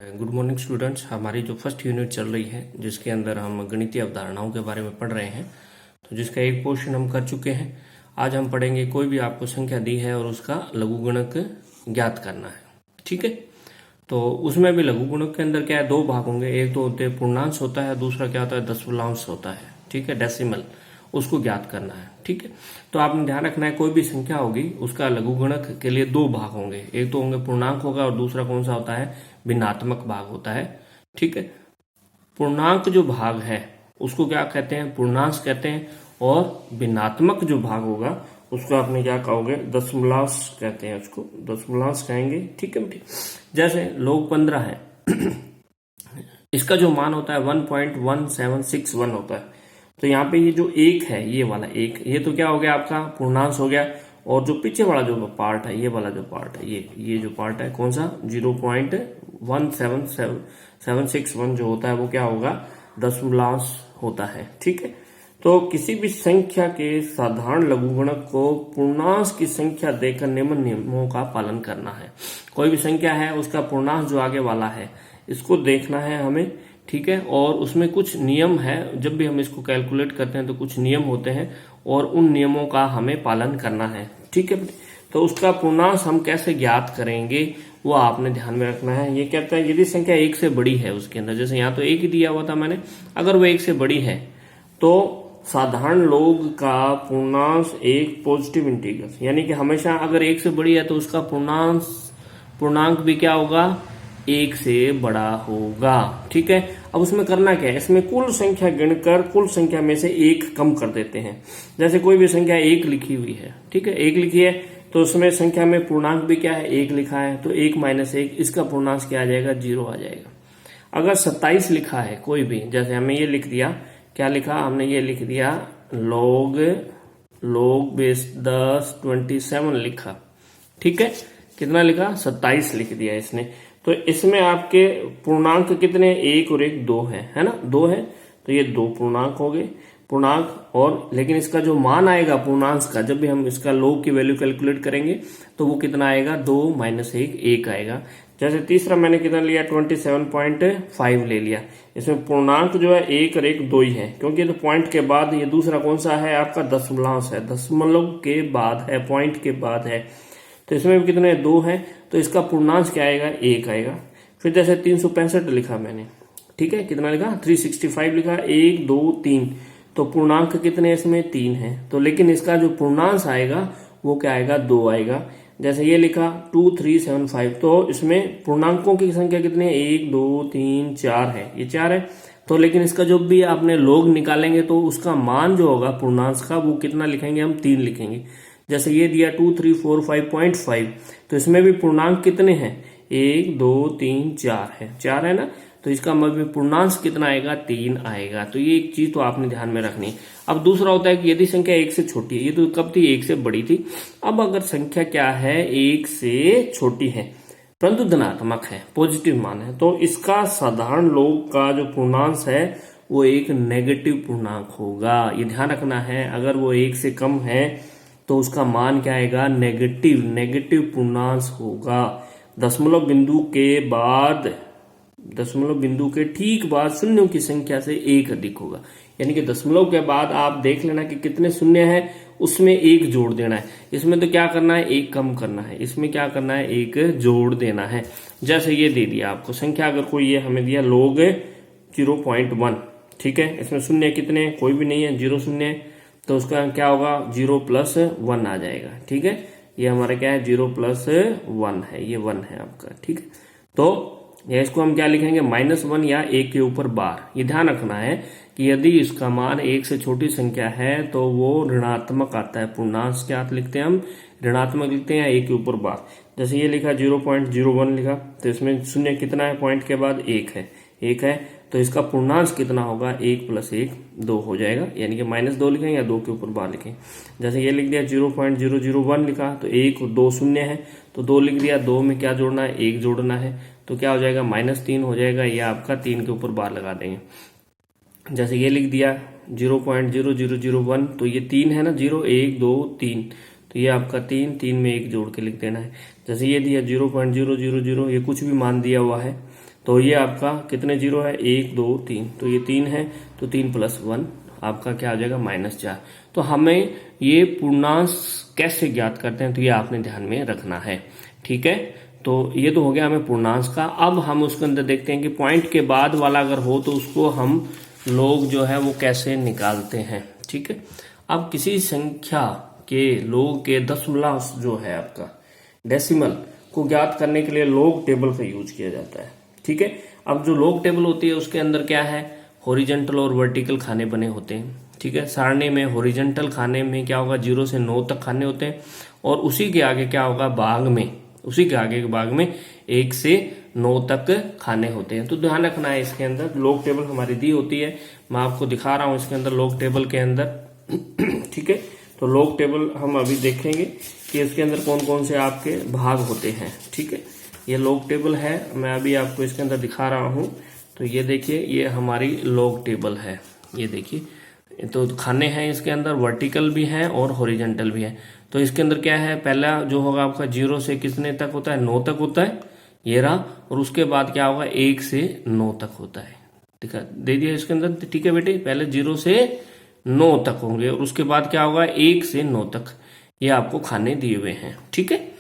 Good morning students. हमारी जो first unit चल रही है जिसके अंदर हम गणितीय अवधारणाओं के बारे में पढ़ रहे हैं, तो जिसका एक पोर्शन हम कर चुके हैं। आज हम पढ़ेंगे कोई भी आपको संख्या दी है और उसका लघुगणक ज्ञात करना है। ठीक है, तो उसमें भी लघुगणक के अंदर क्या है, दो भाग होंगे। एक तो होते हैं पूर्णांश होता है, दूसरा क्या होता है, दशमलवांश होता है। ठीक है, डेसिमल, उसको ज्ञात करना है। ठीक है, तो आपने ध्यान रखना है कोई भी संख्या होगी उसका लघुगणक के लिए दो भाग होंगे। एक तो होंगे पूर्णांक होगा और दूसरा कौन सा होता है, भिन्नात्मक भाग होता है। ठीक है, पूर्णांक जो भाग है उसको क्या कहते हैं, पूर्णांश कहते हैं, और भिन्नात्मक जो भाग होगा उसको आपने क्या कहोगे, दशमलवांश कहते हैं, उसको दशमलवांश कहेंगे। ठीक है बेटे, जैसे लोग 15 है इसका जो मान होता है 1.1761 होता है। तो यहाँ पे ये जो एक है, ये वाला एक, ये तो क्या हो गया आपका पूर्णांश हो गया। और जो पीछे वाला जो पार्ट है, ये वाला जो पार्ट है, ये जो पार्ट है कौन सा, 0.17761 जो होता है वो क्या होगा, दशमलवांश होता है। ठीक है, तो किसी भी संख्या के साधारण लघुगणक को पूर्णांश की संख्या देकर निम्न नियमों का पालन करना है। कोई भी संख्या है उसका पूर्णांश जो आगे वाला है इसको देखना है हमें। ठीक है, और उसमें कुछ नियम है, जब भी हम इसको कैलकुलेट करते हैं तो कुछ नियम होते हैं और उन नियमों का हमें पालन करना है। ठीक है, तो उसका पूर्णांश हम कैसे ज्ञात करेंगे वो आपने ध्यान में रखना है। ये कहता है यदि संख्या एक से बड़ी है उसके अंदर, जैसे यहाँ तो एक ही दिया हुआ था मैंने, अगर वो एक से बड़ी है तो साधारण लोग का पूर्णांश एक पॉजिटिव इंटीग्रल, यानी कि हमेशा अगर एक से बड़ी है तो उसका पूर्णांक भी क्या होगा, एक से बड़ा होगा। ठीक है, अब उसमें करना क्या है, इसमें कुल संख्या गिनकर कुल संख्या में से एक कम कर देते हैं। जैसे कोई भी संख्या एक लिखी हुई है, ठीक है, एक लिखी है तो उसमें संख्या में पूर्णांक भी क्या है, एक लिखा है, तो एक माइनस एक, इसका पूर्णांक क्या आ जाएगा, 0 आ जाएगा। अगर 27 लिखा है कोई भी, जैसे हमें ये लिख दिया, क्या लिखा हमने, ये लिख दिया log बेस 10 27 लिखा। ठीक है, कितना लिखा, 27 लिख दिया इसने। तो इसमें आपके पूर्णांक कितने, एक और एक दो है ना, दो है, तो ये दो पूर्णांक हो गए, पूर्णांक। और लेकिन इसका जो मान आएगा पूर्णांश का, जब भी हम इसका log की वैल्यू कैलकुलेट करेंगे तो वो कितना आएगा, 2 माइनस 1 1 आएगा। जैसे तीसरा मैंने कितना लिया, 27.5 ले लिया। इसमें पूर्णांक जो है एक और एक दो ही है, क्योंकि तो पॉइंट के बाद ये दूसरा कौन सा है आपका, दशमलवांश है, दशमलव के बाद है, पॉइंट के बाद है, तो इसमें भी कितने, दो है, तो इसका पूर्णांश क्या आएगा, एक आएगा। फिर जैसे 365 लिखा मैंने, ठीक है, कितना लिखा, 365 लिखा, 1 2 3, तो पूर्णांक कितने इसमें, 3 है, तो लेकिन इसका जो पूर्णांश आएगा वो क्या आएगा, 2 आएगा। जैसे ये लिखा 2375, तो इसमें पूर्णांकों की संख्या कितनी है, 1 2 3 4 है, ये 4 है, तो लेकिन इसका जो भी आपने log निकालेंगे तो उसका मान जो होगा पूर्णांश का वो कितना लिखेंगे, हम 3 लिखेंगे। जैसे ये दिया 2345.5, तो इसमें भी पूर्णांक कितने हैं, 1 2 3 4 है, 4 है ना, तो इसका मतलब पूर्णांश कितना आएगा, 3 आएगा। तो ये एक चीज तो आपने ध्यान में रखनी है। अब दूसरा होता है कि यदि संख्या एक से छोटी है, ये तो कब थी, एक से बड़ी थी। अब अगर संख्या क्या है, एक से छोटी है परंतु धनात्मक है, पॉजिटिव मान है, तो इसका साधारण लोग का जो पूर्णांश है वो एक नेगेटिव पूर्णांक होगा। ये ध्यान रखना है, अगर वो एक से कम है तो उसका मान क्या आएगा, नेगेटिव पूर्णांश होगा। दशमलव बिंदु के ठीक बाद शून्यों की संख्या से एक अधिक होगा, यानी कि दशमलव के बाद आप देख लेना कि कितने शून्य है, उसमें एक जोड़ देना है। इसमें तो क्या करना है, एक कम करना है, इसमें क्या करना है, एक जोड़ देना है। जैसे ये दे दिया आपको संख्या, अगर कोई ये हमें दिया log 0.1, ठीक है, इसमें शून्य कितने, कोई भी नहीं है, 0 शून्य है, तो उसका क्या होगा, 0 + 1 आ जाएगा। ठीक है, ये हमारा क्या है, 0 + 1 है, ये 1 है आपका। ठीक है, तो या इसको हम क्या लिखेंगे, -1 या 1 के ऊपर बार। ये ध्यान रखना है कि यदि इसका मान एक से छोटी संख्या है तो वो ऋणात्मक आता है, पूर्णांश क्या लिखते हैं हम, ऋणात्मक लिखते हैं, 1 के ऊपर बार। जैसे ये लिखा 0.01 लिखा, तो इसमें शून्य कितना है, पॉइंट के बाद एक है, तो इसका पूर्णांश कितना होगा, 1 + 1 2 हो जाएगा, यानी कि -2 लिखें या 2 के ऊपर बार लिखें। जैसे ये लिख दिया 0.001 लिखा, तो 1 और 2 शून्य है, तो 2 लिख दिया, 2 में क्या जोड़ना है, 1 जोड़ना है, तो क्या हो जाएगा, -3 हो जाएगा, ये आपका 3 के ऊपर बार लगा देंगे। जैसे ये लिख दिया 0.0001, तो ये 3 है ना, 0 1 2 3, तो ये आपका 3 में 1 जोड़ के लिख देना है। जैसे ये दिया 0.000, ये कुछ भी मान दिया हुआ है, तो ये आपका कितने जीरो है, 1 2 3, तो ये 3 है, तो 3 + 1 आपका क्या आ जाएगा, -4। तो हमें ये पूर्णांक कैसे ज्ञात करते हैं, तो ये आपने ध्यान में रखना है। ठीक है, तो ये तो हो गया हमें पूर्णांक का। अब हम उसके अंदर देखते हैं कि पॉइंट के बाद वाला अगर हो तो उसको हम लोग जो है वो कैसे निकालते हैं। ठीक है, अब किसी संख्या के लोग के दशमलव जो है आपका डेसिमल को ज्ञात करने के लिए लॉग टेबल का यूज किया जाता है। ठीक है, अब जो लॉग टेबल होती है उसके अंदर क्या है, हॉरिजॉन्टल और वर्टिकल खाने बने होते हैं। ठीक है, सारणी में हॉरिजॉन्टल खाने में क्या होगा, 0 से 9 तक खाने होते हैं, और उसी के आगे क्या होगा, भाग में, उसी के आगे के भाग में 1 से 9 तक खाने होते हैं। तो ध्यान रखना है, इसके अंदर लॉग टेबल हमारी दी होती है। मैं आपको दिखा रहा हूं इसके अंदर लॉग टेबल के अंदर। ठीक है, तो लॉग टेबल हम अभी देखेंगे कि इसके अंदर कौन कौन से आपके भाग होते हैं। ठीक है, ये लॉग टेबल है, मैं अभी आपको इसके अंदर दिखा रहा हूं। तो ये देखिए, ये हमारी लॉग टेबल है, ये देखिए। तो खाने हैं इसके अंदर, वर्टिकल भी हैं और हॉरिजॉन्टल भी है। तो इसके अंदर क्या है, पहला जो होगा आपका 0 से कितने तक होता है, 9 तक होता है, ये रहा। और उसके बाद क्या होगा, 1 से 9 तक होता है। ठीक है, दे दिया इसके अंदर। ठीक है बेटे, पहले 0 से 9 तक होंगे और उसके बाद क्या होगा, 1 से 9 तक ये आपको खाने दिए हुए हैं। ठीक है,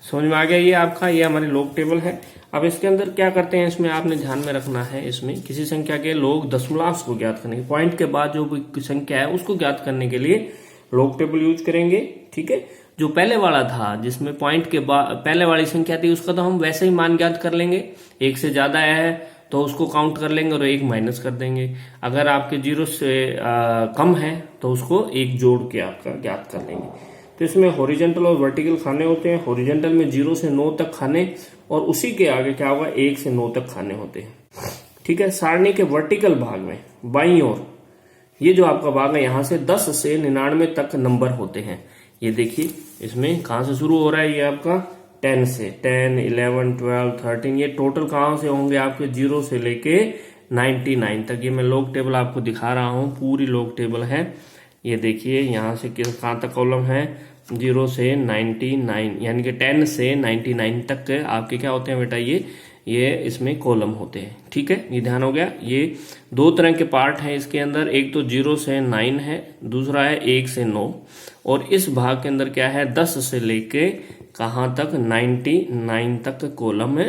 समझ में आ गया ये आपका, ये हमारी लॉग टेबल है। अब इसके अंदर क्या करते हैं, इसमें आपने ध्यान में रखना है, इसमें किसी संख्या के लोग दशमलव को ज्ञात करने के, पॉइंट के बाद जो भी संख्या है उसको ज्ञात करने के लिए लॉग टेबल यूज करेंगे। ठीक है, जो पहले वाला था जिसमें पॉइंट के बाद पहले वाली संख्या थी उसका तो हम वैसे ही मान ज्ञात कर लेंगे, 1 से ज्यादा आया है तो उसको काउंट कर लेंगे और 1 माइनस कर देंगे। अगर आपके 0 से कम है तो उसको 1 जोड़ के आपका ज्ञात कर लेंगे। तो इसमें हॉरिजॉन्टल और वर्टिकल खाने होते हैं। हॉरिजॉन्टल में 0 से 9 तक खाने और उसी के आगे क्या होगा, 1 से 9 तक खाने होते हैं। ठीक है, सारणी के वर्टिकल भाग में बाईं ओर ये जो आपका भाग है, यहां से 10 से 99 तक नंबर होते हैं। ये देखिए, इसमें कहां से शुरू हो रहा है, ये आपका 10 से, 10 11 12 13, ये टोटल कहां से होंगे आपके, 0 से लेके 99 तक। ये मैं लॉग टेबल आपको दिखा रहा हूं, पूरी लॉग टेबल है। ये देखिए, यहां से कहां तक कॉलम है, 0 से 99, यानी कि 10 से 99 तक आपके क्या होते हैं बेटा, ये इसमें कॉलम होते हैं। ठीक है, ये ध्यान हो गया। ये 2 तरह के पार्ट हैं इसके अंदर, एक तो 0 से 9 है, दूसरा है 1 से 9। और इस भाग के अंदर क्या है, 10 से लेके कहां तक, 99 तक कॉलम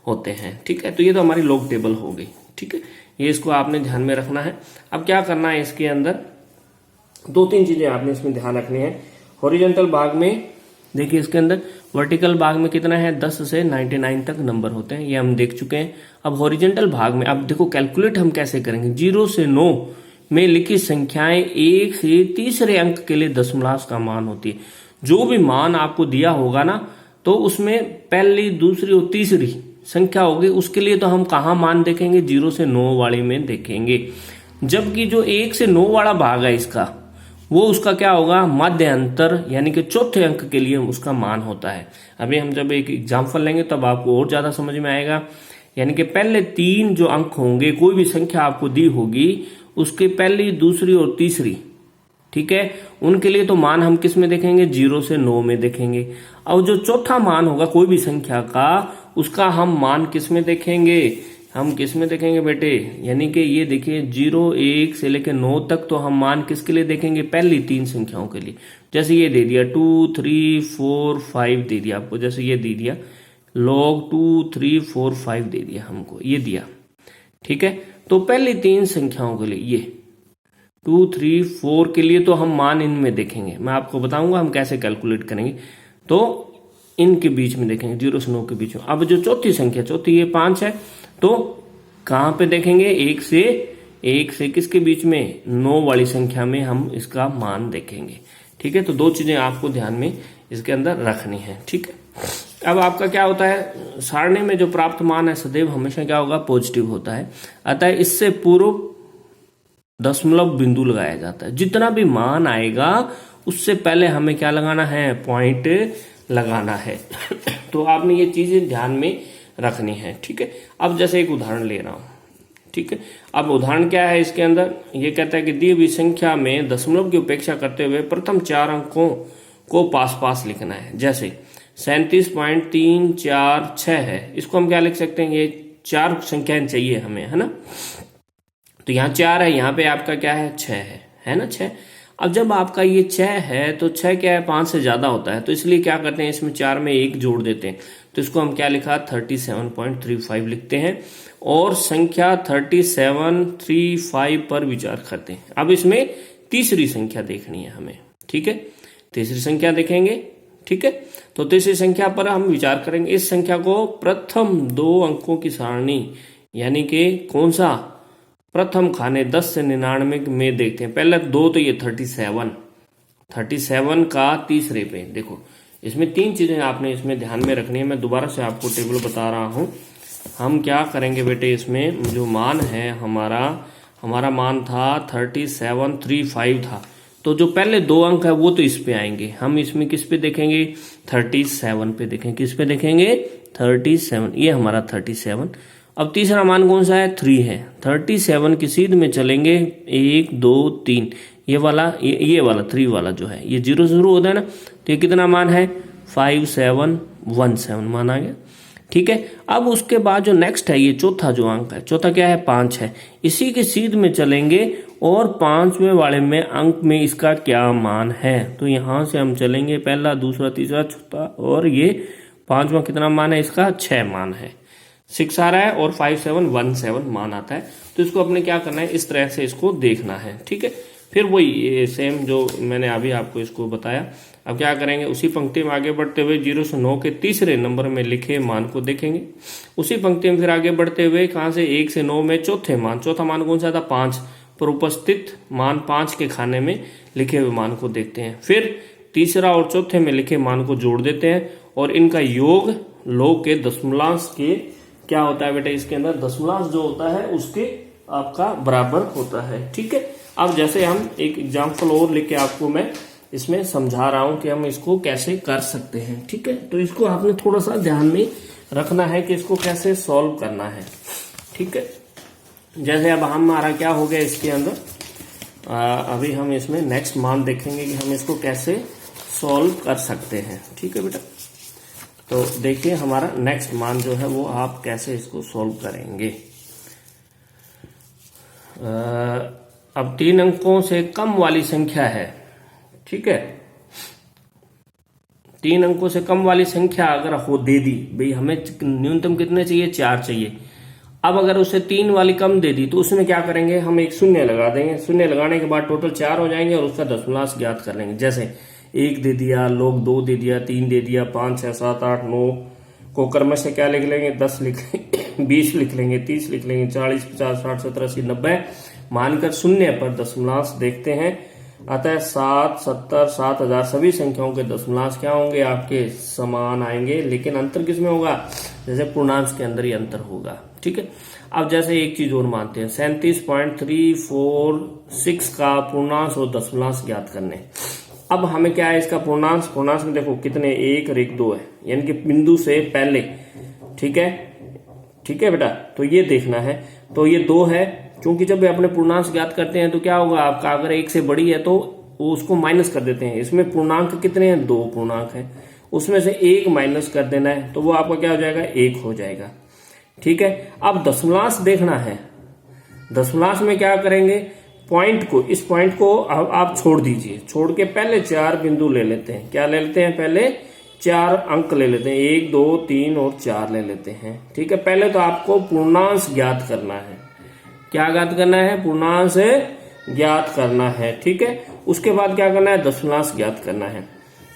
होते हैं। ठीक है, तो ये तो हमारी लॉग टेबल हो गई। ठीक है, ये इसको आपने ध्यान में रखना है। अब क्या करना है, इसके अंदर 2-3 चीजें आपने इसमें ध्यान रखनी है। हॉरिजॉन्टल भाग में देखिए, इसके अंदर वर्टिकल भाग में कितना है, 10 से 99 तक नंबर होते हैं, ये हम देख चुके हैं। अब हॉरिजॉन्टल भाग में अब देखो कैलकुलेट हम कैसे करेंगे, 0 से 9 में लिखी संख्याएं 1 से तीसरे अंक के लिए दशमलव का मान होती है। जो भी मान आपको दिया होगा ना, तो उसमें पहली, दूसरी और तीसरी संख्या होगी, उसके लिए तो हम कहाँ मान देखेंगे, 0 से 9 वाली में देखेंगे। जबकि जो 1 से 9 वाला भाग है इसका, वो उसका क्या होगा, मध्य अंतर, यानी कि चौथे अंक के लिए उसका मान होता है। अभी हम जब एक एग्जाम्पल लेंगे तब आपको और ज्यादा समझ में आएगा। यानी कि पहले 3 जो अंक होंगे, कोई भी संख्या आपको दी होगी, उसके पहली, दूसरी और तीसरी, ठीक है, उनके लिए तो मान हम किस में देखेंगे, 0 से 9 में देखेंगे। और जो चौथा मान होगा कोई भी संख्या का, उसका हम मान किस में देखेंगे, हम किस में देखेंगे बेटे, यानी कि ये देखिए 0 1 से लेकर 9 तक तो हम मान किसके लिए देखेंगे, पहली 3 संख्याओं के लिए। जैसे ये दे दिया 2 3 4 5 दे दिया आपको, जैसे ये दे दिया log 2 3 4 5 दे दिया हमको, ये दिया। ठीक है, तो पहली 3 संख्याओं के लिए ये 2 3 4 के लिए तो हम मान इनमें देखेंगे। मैं आपको बताऊंगा हम कैसे कैलकुलेट करेंगे। तो इनके बीच में देखेंगे, 0 से 9 के बीच में। अब जो चौथी संख्या, चौथी ये 5 है, तो कहां पे देखेंगे, 1 से किसके बीच में, 9 वाली संख्या में हम इसका मान देखेंगे। ठीक है, तो 2 चीजें आपको ध्यान में इसके अंदर रखनी है। ठीक है, अब आपका क्या होता है, सारणी में जो प्राप्त मान है सदैव हमेशा क्या होगा, पॉजिटिव होता है। अतः इससे पूर्व दशमलव बिंदु लगाया जाता है। जितना भी मान आएगा उससे पहले हमें क्या लगाना है, पॉइंट लगाना है। तो आपने ये चीजें ध्यान में रखनी है। ठीक है, अब जैसे एक उदाहरण ले रहा हूं। ठीक है, अब उदाहरण क्या है, इसके अंदर ये कहता है कि दी हुई संख्या में दशमलव की उपेक्षा करते हुए प्रथम 4 अंकों को पास पास लिखना है। जैसे 37.346 है, इसको हम क्या लिख सकते हैं, ये 4 संख्याएं चाहिए हमें, है ना। तो यहाँ 4 है, यहाँ पे आपका क्या है 6 है ना 6। अब जब आपका ये 6 है तो 6 क्या है 5 से ज्यादा होता है, तो इसलिए क्या करते हैं इसमें 4 में 1 जोड़ देते हैं। तो इसको हम क्या लिखा 37.35 लिखते हैं और संख्या 3735 पर विचार करते हैं। अब इसमें तीसरी संख्या देखनी है हमें, ठीक है, तीसरी संख्या देखेंगे, ठीक है। तो तीसरी संख्या पर हम विचार करेंगे। इस संख्या को प्रथम 2 अंकों की सारणी यानी कि कौन सा प्रथम खाने 10 से 99 में देखते हैं। पहले 2 तो ये 37 का तीसरे पे देखो, इसमें 3 चीजें आपने इसमें ध्यान में रखनी है। मैं दोबारा से आपको टेबल बता रहा हूं। हम क्या करेंगे बेटे, इसमें जो मान है हमारा मान था 3735 था, तो जो पहले 2 अंक है वो तो इस पे आएंगे। हम इसमें किस पे देखेंगे 37 पे देखेंगे। किस पे देखेंगे 37, ये हमारा 37। अब तीसरा मान कौन सा है 3 है। 37 की सीध में चलेंगे 1 2 3, ये वाला 3 वाला जो है ये 0 से शुरू होता है ना, तो ये कितना मान है 5717 मान आ गया, ठीक है। अब उसके बाद जो नेक्स्ट है ये चौथा जो अंक है, चौथा क्या है 5 है, इसी के सीध में चलेंगे और 5वें वाले में अंक में इसका क्या मान है। तो यहां से हम चलेंगे पहला दूसरा तीसरा चौथा, और ये 5वां कितना मान है इसका 6 मान है, 6 आ रहा है और 5717 मान आता है। तो इसको अपने क्या करना है इस तरह से इसको देखना है, ठीक है। फिर वही सेम जो मैंने अभी आपको इसको बताया। अब क्या करेंगे उसी पंक्ति में आगे बढ़ते हुए 0 से 9 के तीसरे नंबर में लिखे मान को देखेंगे। उसी पंक्ति में फिर आगे बढ़ते हुए कहां से 1 से 9 में चौथा मान कौन सा था 5 पर उपस्थित मान 5 के खाने में लिखे हुए मान को देखते हैं। फिर तीसरा और चौथे में लिखे मान को जोड़ देते हैं और इनका योग लॉग के दशमलव के क्या होता है बेटा, इसके अंदर दशमलव जो होता है उसके आपका बराबर होता है, ठीक है। अब जैसे हम एक एग्जाम्पल और लेके आपको मैं इसमें समझा रहा हूं कि हम इसको कैसे कर सकते हैं, ठीक है। तो इसको आपने थोड़ा सा ध्यान में रखना है कि इसको कैसे सॉल्व करना है, ठीक है। जैसे अब हमारा क्या हो गया इसके अंदर अभी हम इसमें नेक्स्ट मान देखेंगे कि हम इसको कैसे सॉल्व कर सकते हैं, ठीक है बेटा। तो देखिए हमारा नेक्स्ट मान जो है वो आप कैसे इसको सॉल्व करेंगे। अब 3 अंकों से कम वाली संख्या है, ठीक है। 3 अंकों से कम वाली संख्या अगर हो दे दी, भाई हमें न्यूनतम कितने चाहिए 4 चाहिए। अब अगर उसे 3 वाली कम दे दी तो उसमें क्या करेंगे हम एक शून्य लगा देंगे। शून्य लगाने के बाद टोटल 4 हो जाएंगे और उसका दशमलव ज्ञात कर लेंगे। जैसे 1 दे दिया, लोग 2 दे दिया, 3 दे दिया, 5 6 7 8 9 को क्रम से क्या लिख लेंगे 10 लिख लेंगे, 20 लिख लेंगे, 30 लिख लेंगे, 40 50 60 70 80 90 मानकर शून्य पर दशमलव देखते हैं। अतः 7 70 7000 सभी संख्याओं के दशमलव क्या होंगे आपके समान आएंगे, लेकिन अंतर किसमें होगा जैसे पूर्णांक के अंदर ही अंतर होगा, ठीक है। अब जैसे एक चीज और मानते हैं 37.346 का पूर्णांक और दशमलव ज्ञात करने। अब हमें क्या है इसका पूर्णांक में देखो कितने 1 और 1 2 है, यानी कि बिंदु से पहले, ठीक है, ठीक है बेटा। तो ये देखना है, तो ये 2 है, क्योंकि जब अपने पूर्णांक ज्ञात करते हैं तो क्या होगा आपका अगर 1 से बड़ी है तो उसको माइनस कर देते हैं। इसमें पूर्णांक कितने हैं 2 पूर्णांक है, उसमें से 1 माइनस कर देना है तो वो आपका क्या हो जाएगा 1 हो जाएगा, ठीक है। अब दशमलव देखना है, दशमलव में क्या करेंगे पॉइंट को, इस पॉइंट को आप छोड़ दीजिए, छोड़ के पहले 4 बिंदु ले लेते हैं। क्या ले लेते हैं पहले 4 अंक ले लेते हैं, 1 2 3 और 4 ले लेते हैं, ठीक है। पहले तो आपको पूर्णांक ज्ञात करना है, क्या ज्ञात करना है पूर्णांक ज्ञात करना है, ठीक है। उसके बाद क्या करना है दशमलव ज्ञात करना है,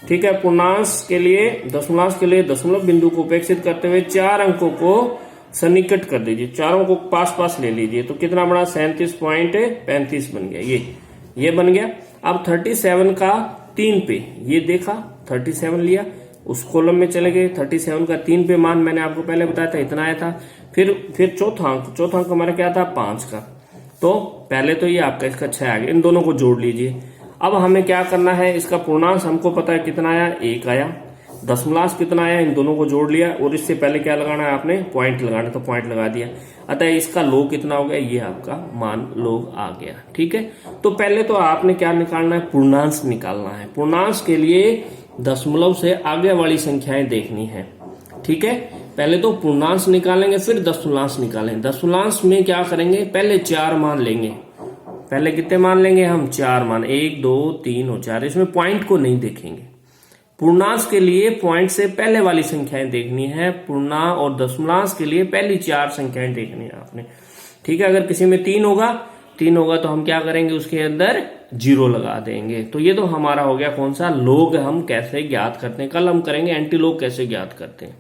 ठीक है। पूर्णांक के लिए दशमलव के लिए दशमलव बिंदु को उपेक्षित करते हुए 4 अंकों को सन्निकट कर दीजिए, चारों को पास पास ले लीजिए। तो कितना बड़ा 37.35 बन गया, ये बन गया। अब 37 का 3 पे ये देखा 37 लिया, उस कॉलम में चले गए, 37 का 3 पे मान मैंने आपको पहले बताया था इतना आया था। फिर चौथा अंक हमारा क्या था 5 का, तो पहले तो ये आपका इसका 6 आ गया, इन दोनों को जोड़ लीजिए। अब हमें क्या करना है इसका पूर्णांक हमको पता है कितना आया 1 आया, दशमलव कितना आया इन दोनों को जोड़ लिया, और इससे पहले क्या लगाना है आपने पॉइंट लगाना, तो पॉइंट लगा दिया। अतः इसका लॉग कितना हो गया ये आपका मान लॉग आ गया, ठीक है। तो पहले तो आपने क्या निकालना है पूर्णांक निकालना है। पूर्णांक के लिए दशमलव से आगे वाली संख्याएं देखनी है, ठीक है। पहले तो पूर्णांश निकालेंगे फिर दशमलवांश निकालेंगे। दशमलवांश में क्या करेंगे, पहले 4 मान लेंगे। पहले कितने मान लेंगे हम, 4 मान, 1 2 3 और 4। इसमें पॉइंट को नहीं देखेंगे। पूर्णांश के लिए पॉइंट से पहले वाली संख्याएं देखनी है, पूर्णांक और दशमलवांश के लिए पहली 4 संख्याएं देखनी है आपने। ठीक है, अगर किसी में 3 होगा तो हम क्या करेंगे, उसके अंदर 0 लगा देंगे। तो ये तो हमारा हो गया कौन सा, लोग हम कैसे ज्ञात करते हैं। कल हम करेंगे एंटीलोग कैसे ज्ञात करते हैं।